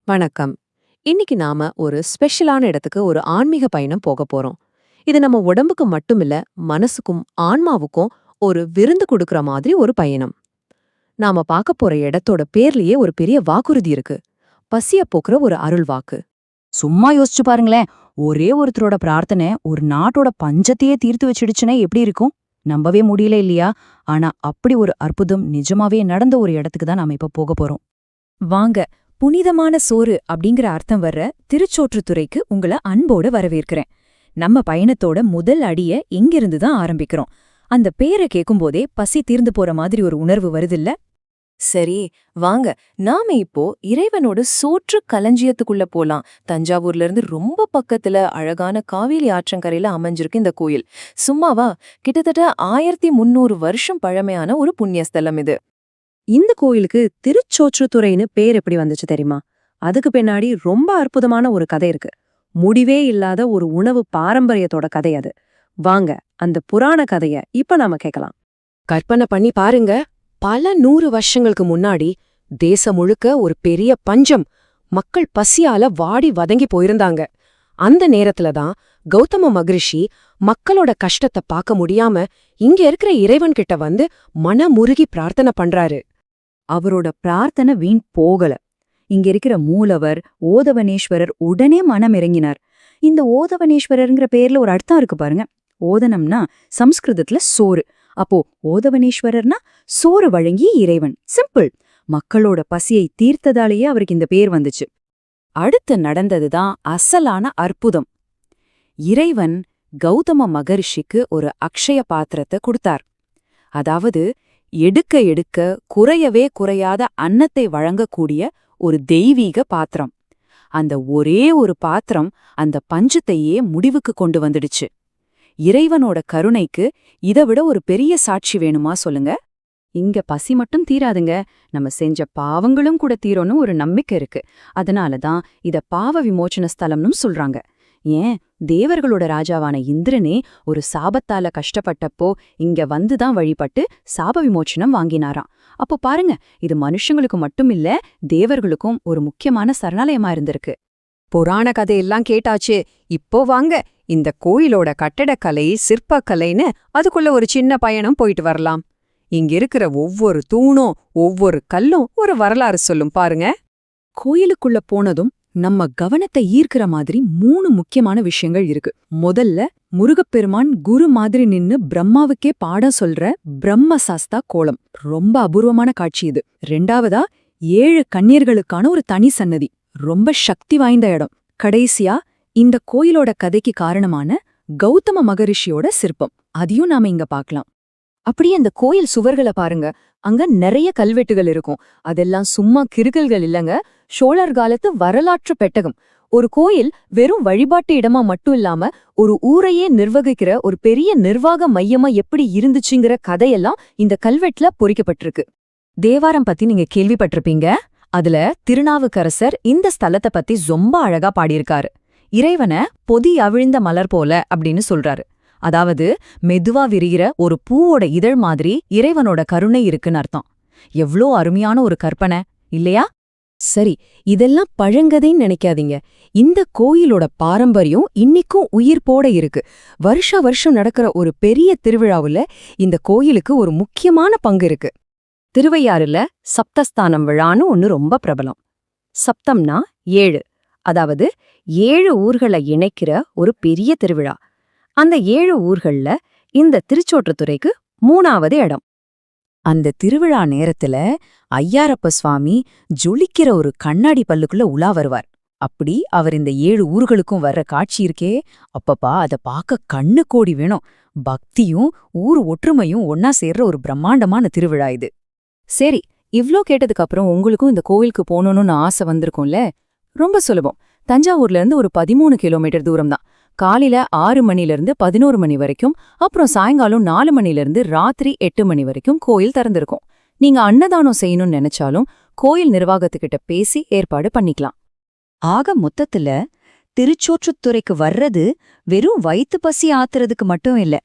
வணக்கம். இன்னைக்கு நாம ஒரு ஸ்பெஷலான இடத்துக்கு ஒரு ஆன்மீக பயணம் போக போறோம். இது நம்ம உடம்புக்கு மட்டுமில்ல, மனசுக்கும் ஆன்மாவுக்கும் ஒரு விருந்து கொடுக்கற மாதிரி ஒரு பயணம். நாம பார்க்க போற இடத்தோட பேர்லயே ஒரு பெரிய வாக்குறுதி இருக்கு. பசிய போக்குற ஒரு அருள் வாக்கு. சும்மா யோசிச்சு பாருங்களேன். ஒரே ஒருத்தரோட பிரார்த்தனை ஒரு நாட்டோட பஞ்சத்தையே தீர்த்து வச்சிடுச்சுன்னா எப்படி இருக்கும்? நம்பவே முடியல இல்லையா? ஆனா அப்படி ஒரு அற்புதம் நிஜமாவே நடந்த ஒரு இடத்துக்கு தான் நாம இப்ப போக போறோம். வாங்க, புனிதமான சோறு அப்படிங்கிற அர்த்தம் வர்ற திருச்சோற்றுத்துறைக்கு உங்கள அன்போட வரவேற்கிறேன். நம்ம பயணத்தோட முதல் அடிய இங்கிருந்து தான் ஆரம்பிக்கிறோம். அந்த பேரை கேட்கும்போதே பசி தீர்ந்து போற மாதிரி ஒரு உணர்வு வருதில்ல? சரி, வாங்க. நாம இப்போ இறைவனோட சோற்று களஞ்சியத்துக்குள்ள போலாம். தஞ்சாவூர்ல இருந்து ரொம்ப பக்கத்துல அழகான காவேரி ஆற்றங்கரையில அமைஞ்சிருக்கு இந்த கோயில். சும்மாவா, கிட்டத்தட்ட 1300 வருஷம் பழமையான ஒரு புண்ணியஸ்தலம் இது. இந்த கோயிலுக்கு திருச்சோற்றுத்துறைன்னு பேர் எப்படி வந்துச்சு தெரியுமா? அதுக்கு பின்னாடி ரொம்ப அற்புதமான ஒரு கதை இருக்கு. முடிவே இல்லாத ஒரு உணவு பாரம்பரியத்தோட கதை அது. வாங்க, அந்த புராண கதைய இப்ப நாம கேட்கலாம். கற்பனை பண்ணி பாருங்க. பல 100 வருஷங்களுக்கு முன்னாடி தேசம் முழுக்க ஒரு பெரிய பஞ்சம், மக்கள் பசியால வாடி வதங்கி போயிருந்தாங்க. அந்த நேரத்துல தான் கௌதம மகரிஷி மக்களோட கஷ்டத்தை பார்க்க முடியாம இங்க இருக்கிற இறைவன் கிட்ட வந்து மனமுருகி பிரார்த்தனை பண்றாரு. அவரோட பிரார்த்தனை வீண் போகல. இங்க இருக்கிற மூலவர் ஓதவனேஸ்வரர் உடனே மனம் இறங்கினார். இந்த ஓதவனேஸ்வரர்ங்கிற பேர்ல ஒரு அர்த்தம் இருக்கு பாருங்க. ஓதனம்னா சம்ஸ்கிருதத்துல சோறு. அப்போ ஓதவனேஸ்வரர்னா சோறு வழங்கி இறைவன். சிம்பிள். மக்களோட பசியை தீர்த்ததாலேயே அவருக்கு இந்த பேர் வந்துச்சு. அடுத்து நடந்ததுதான் அசலான அற்புதம். இறைவன் கௌதம மகரிஷிக்கு ஒரு அக்ஷய பாத்திரத்தை கொடுத்தார். அதாவது எடுக்க எடுக்க குறையவே குறையாத அன்னத்தை வழங்கக்கூடிய ஒரு தெய்வீக பாத்திரம். அந்த ஒரே ஒரு பாத்திரம் அந்த பஞ்சத்தையே முடிவுக்கு கொண்டு வந்துடுச்சு. இறைவனோட கருணைக்கு இதைவிட ஒரு பெரிய சாட்சி வேணுமா சொல்லுங்க? இங்க பசி மட்டும் தீராதுங்க, நம்ம செஞ்ச பாவங்களும் கூட தீரணும் ஒரு நம்பிக்கை இருக்கு. அதனாலதான் இத பாவ விமோச்சன ஸ்தலம்னு சொல்றாங்க. ஏன், தேவர்களோட ராஜாவான இந்திரனே ஒரு சாபத்தால கஷ்டப்பட்டப்போ இங்க வந்துதான் வழிபட்டு சாப விமோச்சனம் வாங்கினாராம். அப்போ பாருங்க, இது மனுஷங்களுக்கு மட்டும் இல்ல, தேவர்களுக்கும் ஒரு முக்கியமான சரணாலயமா இருந்திருக்கு. புராண கதையெல்லாம் கேட்டாச்சு. இப்போ வாங்க, இந்த கோயிலோட கட்டடக்கலை, சிற்பக்கலைன்னு அதுக்குள்ள ஒரு சின்ன பயணம் போயிட்டு வரலாம். இங்க இருக்கிற ஒவ்வொரு தூணும் ஒவ்வொரு கல்லும் ஒரு வரலாறு சொல்லும் பாருங்க. கோயிலுக்குள்ள போனதும் நம்ம கவனத்தை ஈர்க்கிற மாதிரி 3 முக்கியமான விஷயங்கள் இருக்கு. முதல்ல, முருகப்பெருமான் குரு மாதிரி நின்னு பிரம்மாவுக்கே பாடம் சொல்ற பிரம்ம சாஸ்தா கோலம். ரொம்ப அபூர்வமான காட்சி இது. 2வதா, 7 கன்னியர்களுக்கான ஒரு தனி சன்னதி. ரொம்ப சக்தி வாய்ந்த இடம். கடைசியா, இந்த கோயிலோட கதைக்கு காரணமான கௌதம மகரிஷியோட சிற்பம். அதையும் நாம இங்க பார்க்கலாம். அப்படியே அந்த கோயில் சுவர்களை பாருங்க. அங்க நிறைய கல்வெட்டுகள் இருக்கும். அதெல்லாம் சும்மா கிறுகல்கள் இல்லங்க, சோழர் காலத்து வரலாற்று பெட்டகம். ஒரு கோயில் வெறும் வழிபாட்டு இடமா மட்டும் இல்லாம ஒரு ஊரையே நிர்வகிக்கிற ஒரு பெரிய நிர்வாக மையமா எப்படி இருந்துச்சுங்கிற கதையெல்லாம் இந்த கல்வெட்டுல பொறிக்கப்பட்டிருக்கு. தேவாரம் பத்தி நீங்க கேள்விப்பட்டிருப்பீங்க. அதுல திருநாவுக்கரசர் இந்த ஸ்தலத்தை பத்தி ரொம்ப அழகா பாடியிருக்காரு. இறைவனை பொதி அவிழ்ந்த மலர் போல அப்படின்னு சொல்றாரு. அதாவது மெதுவா விரிகிற ஒரு பூவோட இதழ் மாதிரி இறைவனோட கருணை இருக்குன்னு அர்த்தம். எவ்ளோ அருமையான ஒரு கற்பனை இல்லையா? சரி, இதெல்லாம் பழங்கதைன்னு நினைக்காதீங்க. இந்த கோயிலோட பாரம்பரியம் இன்னிக்கும் உயிர்ப்போட இருக்கு. வருஷா வருஷம் நடக்கிற ஒரு பெரிய திருவிழாவுல இந்த கோயிலுக்கு ஒரு முக்கியமான பங்கு இருக்கு. திருவையாறுல சப்தஸ்தானம் விழான்னு ஒன்னு ரொம்ப பிரபலம். சப்தம்னா 7, அதாவது 7 ஊர்களை இணைக்கிற ஒரு பெரிய திருவிழா. அந்த 7 ஊர்கள்ல இந்த திருச்சோற்றுத்துறைக்கு 3வது இடம். அந்த திருவிழா நேரத்துல ஐயாரப்ப சுவாமி ஜொலிக்கிற ஒரு கண்ணாடி பல்லுக்குள்ள உலா வருவார். அப்படி அவர் இந்த 7 ஊர்களுக்கும் வர்ற காட்சி இருக்கே, அப்பப்பா அத பார்க்க கண்ணு கோடி வேணும். பக்தியும் ஊர் ஒற்றுமையும் ஒன்னா சேர்ற ஒரு பிரம்மாண்டமான திருவிழா இது. சரி, இவ்ளோ கேட்டதுக்கு அப்புறம் உங்களுக்கும் இந்த கோயிலுக்கு போகணும்னு ஆசை வந்திருக்கும்ல? ரொம்ப சுலபம். தஞ்சாவூர்ல இருந்து ஒரு 13 கிலோமீட்டர் தூரம்தான். காலையில 6 மணிலிருந்து 11 மணி வரைக்கும், அப்புறம் சாயங்காலம் 4 மணிலிருந்து ராத்திரி 8 மணி வரைக்கும் கோயில் திறந்திருக்கும். நீங்க அன்னதானம் செய்யணும்னு நினைச்சாலும் கோயில் நிர்வாகத்துக்கிட்ட பேசி ஏற்பாடு பண்ணிக்கலாம். ஆக மொத்தத்துல திருச்சோற்றுத்துறைக்கு வர்றது வெறும் வயித்து பசி ஆத்துறதுக்கு மட்டும் இல்ல.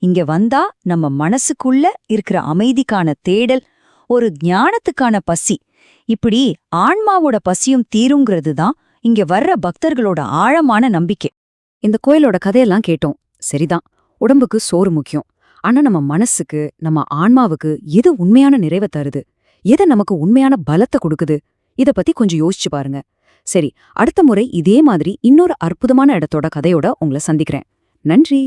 இங்க வந்தா நம்ம மனசுக்குள்ள இருக்கிற அமைதிக்கான தேடல், ஒரு ஞானத்துக்கான பசி, இப்படி ஆன்மாவோட பசியும் தீருங்கிறது தான் இங்க வர்ற பக்தர்களோட ஆழமான நம்பிக்கை. இந்த கோயிலோட கதையெல்லாம் கேட்டோம். சரிதான், உடம்புக்கு சோறு முக்கியம். ஆனா நம்ம மனசுக்கு, நம்ம ஆன்மாவுக்கு எது உண்மையான நிறைவை தருது, எது நமக்கு உண்மையான பலத்தை கொடுக்குது, இத பத்தி கொஞ்சம் யோசிச்சு பாருங்க. சரி, அடுத்த முறை இதே மாதிரி இன்னொரு அற்புதமான இடத்தோட கதையோட உங்களை சந்திக்கிறேன். நன்றி.